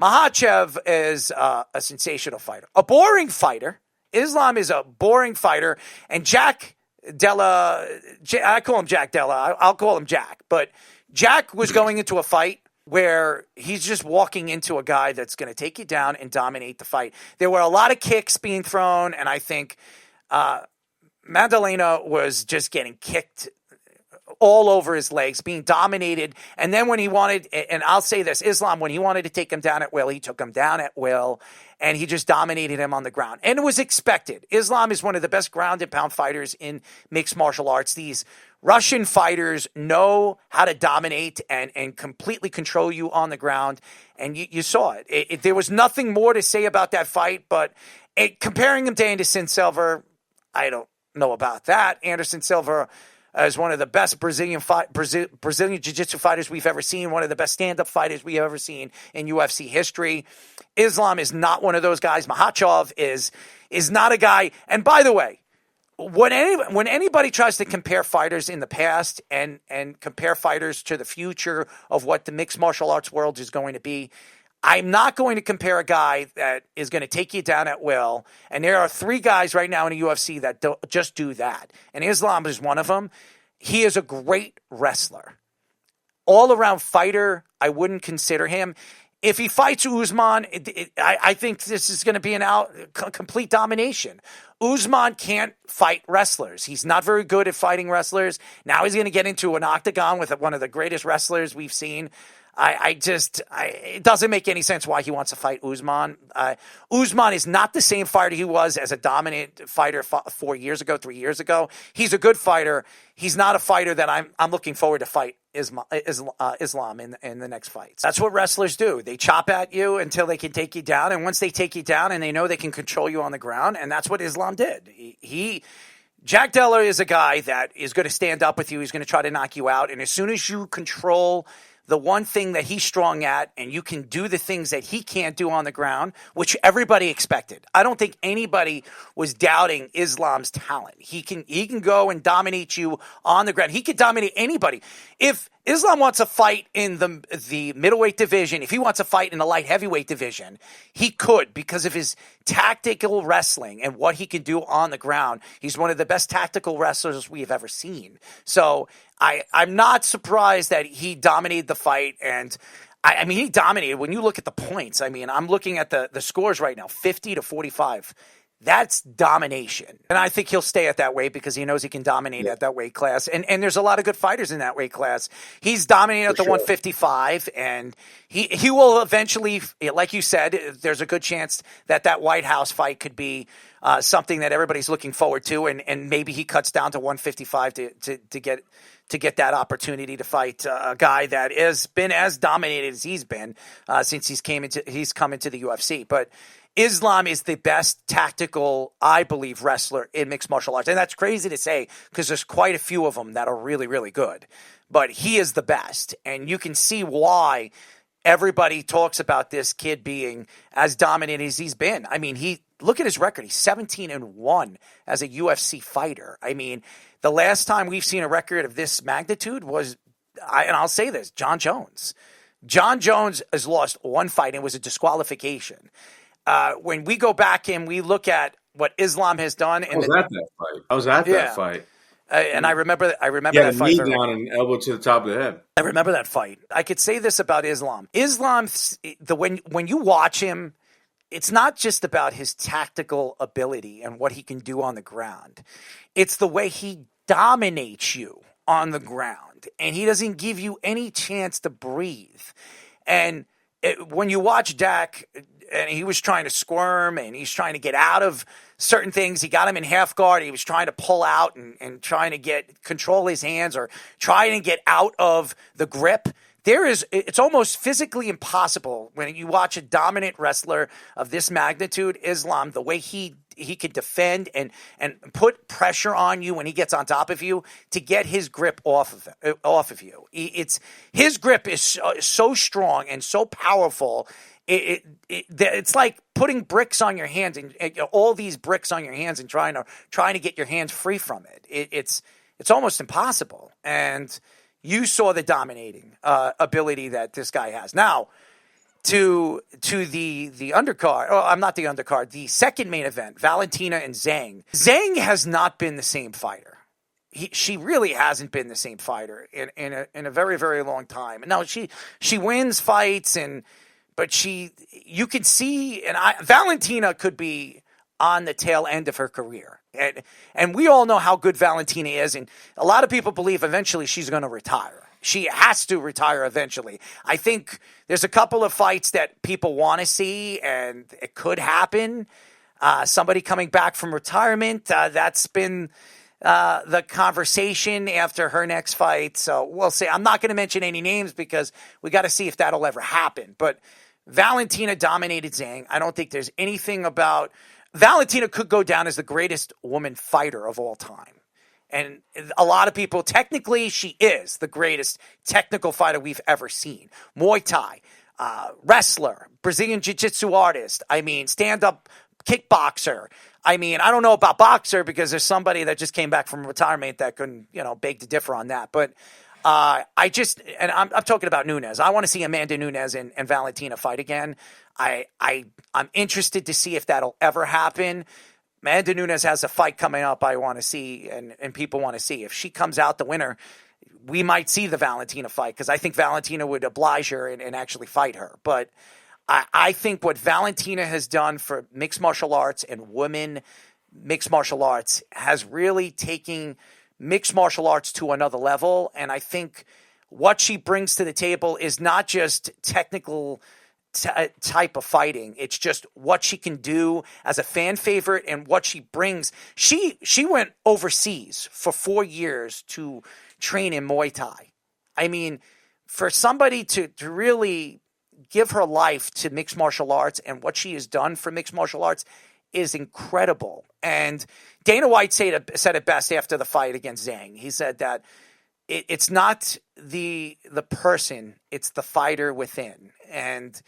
Makhachev is a sensational fighter. A boring fighter. Islam is a boring fighter. And Jack Della, I call him Jack Della. I'll call him Jack. But Jack was going into a fight where he's just walking into a guy that's going to take you down and dominate the fight. There were a lot of kicks being thrown, and I think Maddalena was just getting kicked all over his legs, being dominated. And then when he wanted, and I'll say this, Islam, when he wanted to take him down at will, he took him down at will, and he just dominated him on the ground. And it was expected. Islam is one of the best ground and pound fighters in mixed martial arts. These Russian fighters know how to dominate and completely control you on the ground. And you saw it. There was nothing more to say about that fight, but comparing him to Anderson Silva, I don't know about that. Anderson Silva is one of the best Brazilian jiu-jitsu fighters we've ever seen, one of the best stand-up fighters we've ever seen in UFC history. Islam is not one of those guys. Makhachev is not a guy. And by the way, when anybody tries to compare fighters in the past and compare fighters to the future of what the mixed martial arts world is going to be, I'm not going to compare a guy that is going to take you down at will. And there are 3 guys right now in the UFC that just do that. And Islam is one of them. He is a great wrestler. All-around fighter, I wouldn't consider him. If he fights Usman, I think this is going to be a complete domination. Usman can't fight wrestlers. He's not very good at fighting wrestlers. Now he's going to get into an octagon with one of the greatest wrestlers we've seen. It doesn't make any sense why he wants to fight Usman. Usman is not the same fighter he was as a dominant fighter 4 years ago, 3 years ago. He's a good fighter. He's not a fighter that I'm looking forward to fight Islam in the next fights. That's what wrestlers do. They chop at you until they can take you down, and once they take you down and they know they can control you on the ground, and that's what Islam did. Jack Della is a guy that is going to stand up with you. He's going to try to knock you out, and as soon as you control the one thing that he's strong at, and you can do the things that he can't do on the ground, which everybody expected. I don't think anybody was doubting Islam's talent. He can go and dominate you on the ground. He could dominate anybody. If Islam wants to fight in the middleweight division, if he wants to fight in the light heavyweight division, he could because of his tactical wrestling and what he can do on the ground. He's one of the best tactical wrestlers we've ever seen. So I'm not surprised that he dominated the fight. And I mean, he dominated. When you look at the points, I mean, I'm looking at the scores right now, 50-45. That's domination. And I think he'll stay at that weight because he knows he can dominate at that weight class. And there's a lot of good fighters in that weight class. He's dominating at the 155, and he will eventually, like you said, there's a good chance that White House fight could be something that everybody's looking forward to, and maybe he cuts down to 155 to get that opportunity to fight a guy that has been as dominated as he's been since he's come into the UFC. But Islam is the best tactical, I believe, wrestler in mixed martial arts. And that's crazy to say because there's quite a few of them that are really, really good. But he is the best. And you can see why everybody talks about this kid being as dominant as he's been. I mean, look at his record. He's 17-1 as a UFC fighter. I mean, the last time we've seen a record of this magnitude was, and I'll say this, John Jones. John Jones has lost one fight, and it was a disqualification. When we go back and we look at what Islam has done, I was at that fight. I was at that fight, and I remember that fight. Knee down and elbow to the top of the head. I remember that fight. I could say this about Islam. When you watch him, it's not just about his tactical ability and what he can do on the ground. It's the way he dominates you on the ground, and he doesn't give you any chance to breathe. And when you watch Dak, and he was trying to squirm and he's trying to get out of certain things. He got him in half guard. He was trying to pull out and trying to control his hands or trying to get out of the grip. It's almost physically impossible when you watch a dominant wrestler of this magnitude, Islam, the way he could defend and put pressure on you when he gets on top of you to get his grip off of you. His grip is so strong and so powerful. It's like putting bricks on your hands and all these bricks on your hands and trying to get your hands free from it. It's almost impossible. And you saw the dominating ability that this guy has. Now, to the undercard. Oh, I'm not the undercard. The second main event, Valentina and Zhang. Zhang has not been the same fighter. She really hasn't been the same fighter in a very, very long time. Now she wins fights, but you could see, Valentina could be on the tail end of her career. And we all know how good Valentina is, and a lot of people believe eventually she's going to retire. She has to retire eventually. I think there's a couple of fights that people want to see, and it could happen. Somebody coming back from retirement, that's been the conversation after her next fight. So we'll see. I'm not going to mention any names because we got to see if that'll ever happen. But Valentina dominated Zhang. I don't think there's anything about... Valentina could go down as the greatest woman fighter of all time. And a lot of people, technically, she is the greatest technical fighter we've ever seen. Muay Thai, wrestler, Brazilian Jiu-Jitsu artist, stand-up kickboxer. I don't know about boxer because there's somebody that just came back from retirement that couldn't, beg to differ on that. But I'm talking about Nunes. I want to see Amanda Nunes and Valentina fight again. I'm interested to see if that'll ever happen. Amanda Nunes has a fight coming up I want to see, and people want to see. If she comes out the winner, we might see the Valentina fight because I think Valentina would oblige her and actually fight her. But I think what Valentina has done for mixed martial arts and women mixed martial arts has really taken mixed martial arts to another level. And I think what she brings to the table is not just technical type of fighting. It's just what she can do as a fan favorite and what she brings. She went overseas for 4 years to train in Muay Thai. For somebody to really give her life to mixed martial arts and what she has done for mixed martial arts is incredible. And Dana White said it best after the fight against Zhang. He said that it's not the person, it's the fighter within. And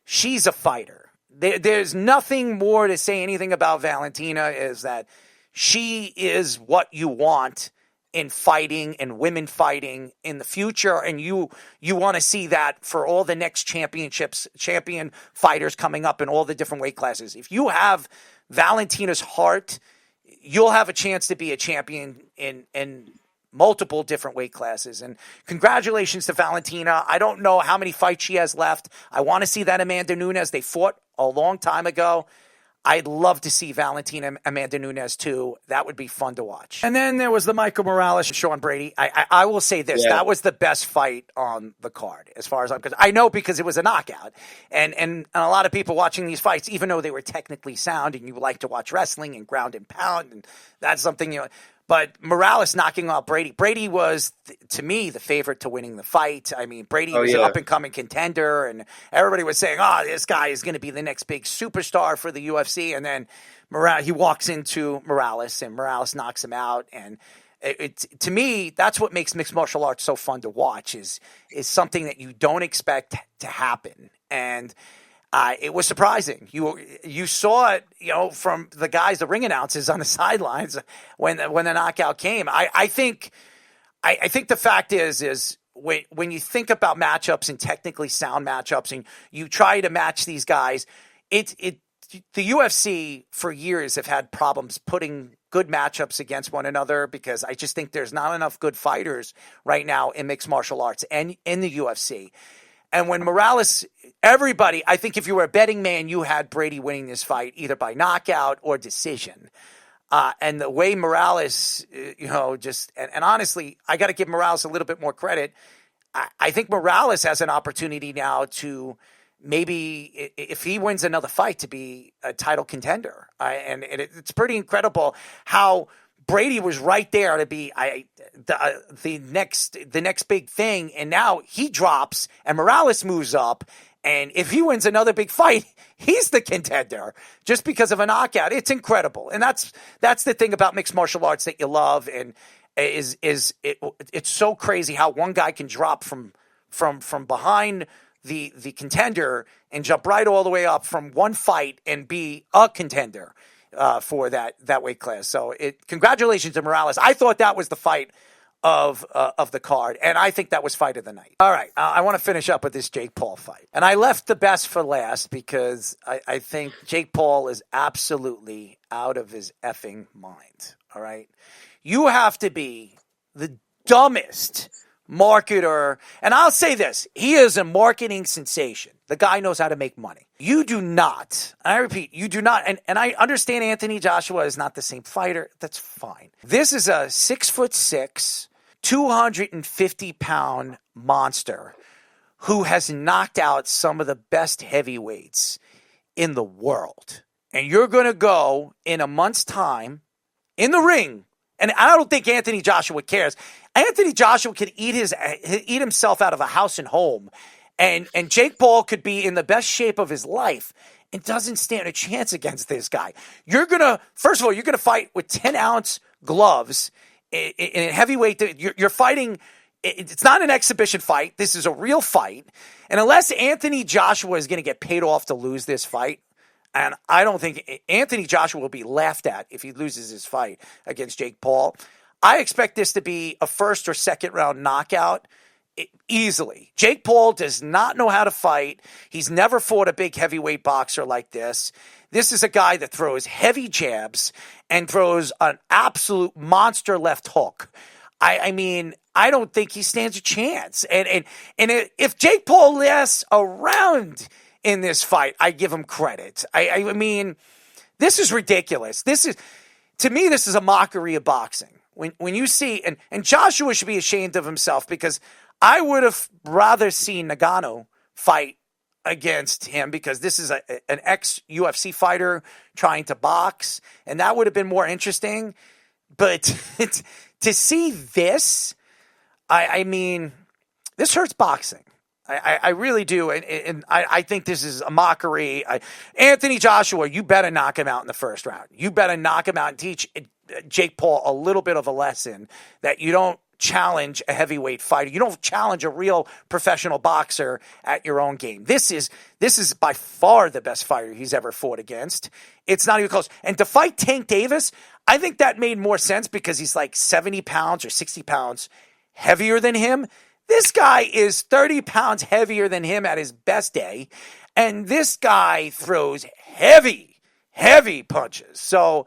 she's a fighter. There's nothing more to say anything about Valentina is that she is what you want in fighting and women fighting in the future. And you want to see that for all the next champion fighters coming up in all the different weight classes. If you have Valentina's heart, you'll have a chance to be a champion in multiple different weight classes. And congratulations to Valentina. I don't know how many fights she has left. I want to see that Amanda Nunes. They fought a long time ago. I'd love to see Valentina Amanda Nunes too. That would be fun to watch. And then there was the Michael Morales, Sean Brady. I will say this. Yeah. That was the best fight on the card as far as I'm concerned. I know because it was a knockout. And a lot of people watching these fights, even though they were technically sound and you like to watch wrestling and ground and pound, and that's something, but Morales knocking out Brady. Brady was, to me, the favorite to winning the fight. Brady was an up-and-coming contender, and everybody was saying, this guy is going to be the next big superstar for the UFC. And then he walks into Morales, and Morales knocks him out. And to me, that's what makes mixed martial arts so fun to watch, is something that you don't expect to happen. And it was surprising. You saw it, from the guys, the ring announcers on the sidelines when the knockout came. I think the fact is when you think about matchups and technically sound matchups, and you try to match these guys, the UFC for years have had problems putting good matchups against one another because I just think there's not enough good fighters right now in mixed martial arts and in the UFC. And when Morales, everybody, I think if you were a betting man, you had Brady winning this fight either by knockout or decision. And the way Morales, and honestly, I got to give Morales a little bit more credit. I think Morales has an opportunity now to maybe, if he wins another fight, to be a title contender. And it's pretty incredible how Brady was right there to be the next big thing, and now he drops, and Morales moves up, and if he wins another big fight, he's the contender just because of a knockout. It's incredible, and that's the thing about mixed martial arts that you love, and it's so crazy how one guy can drop from behind the contender and jump right all the way up from one fight and be a contender for that weight class. So congratulations to Morales. I thought that was the fight of the card, and I think that was fight of the night. All right, I want to finish up with this Jake Paul fight, and I left the best for last because I think Jake Paul is absolutely out of his effing mind. All right, you have to be the dumbest marketer, and I'll say this, he is a marketing sensation. The guy knows how to make money. You do not, and I repeat, you do not, and I understand Anthony Joshua is not the same fighter. That's fine. This is a 6'6", 250-pound monster who has knocked out some of the best heavyweights in the world. And you're going to go in a month's time in the ring, and I don't think Anthony Joshua cares. Anthony Joshua could eat himself out of a house and home, and Jake Paul could be in the best shape of his life and doesn't stand a chance against this guy. First of all, you're going to fight with 10-ounce gloves in a heavyweight. You're fighting. It's not an exhibition fight. This is a real fight. And unless Anthony Joshua is going to get paid off to lose this fight, and I don't think Anthony Joshua will be laughed at if he loses his fight against Jake Paul, I expect this to be a first or second round knockout easily. Jake Paul does not know how to fight. He's never fought a big heavyweight boxer like this. This is a guy that throws heavy jabs and throws an absolute monster left hook. I mean, I don't think he stands a chance. And if Jake Paul lasts around in this fight, I give him credit. I mean, this is ridiculous. To me, this is a mockery of boxing. When you see, and Joshua should be ashamed of himself, because I would have rather seen Nagano fight against him, because this is an ex-UFC fighter trying to box, and that would have been more interesting. But to see this, I mean, this hurts boxing. I really do, and I think this is a mockery. Anthony Joshua, you better knock him out in the first round. You better knock him out and teach Jake Paul a little bit of a lesson that you don't challenge a heavyweight fighter. You don't challenge a real professional boxer at your own game. This is by far the best fighter he's ever fought against. It's not even close. And to fight Tank Davis, I think that made more sense because he's like 70 pounds or 60 pounds heavier than him. This guy is 30 pounds heavier than him at his best day, and this guy throws heavy, heavy punches. So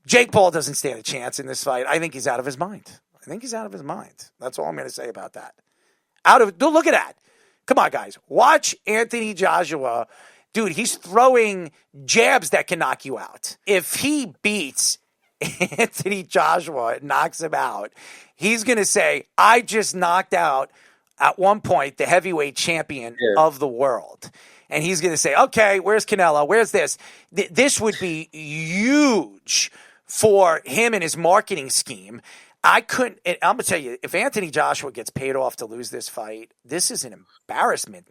Jake Paul doesn't stand a chance in this fight. I think he's out of his mind. That's all I'm going to say about that. Look at that. Come on, guys. Watch Anthony Joshua. Dude, he's throwing jabs that can knock you out. If he beats Anthony Joshua and knocks him out, he's going to say, I just knocked out, at one point, the heavyweight champion of the world. And he's going to say, okay, where's Canelo? Where's this? This would be huge for him and his marketing scheme. I'm going to tell you, if Anthony Joshua gets paid off to lose this fight, this is an embarrassment.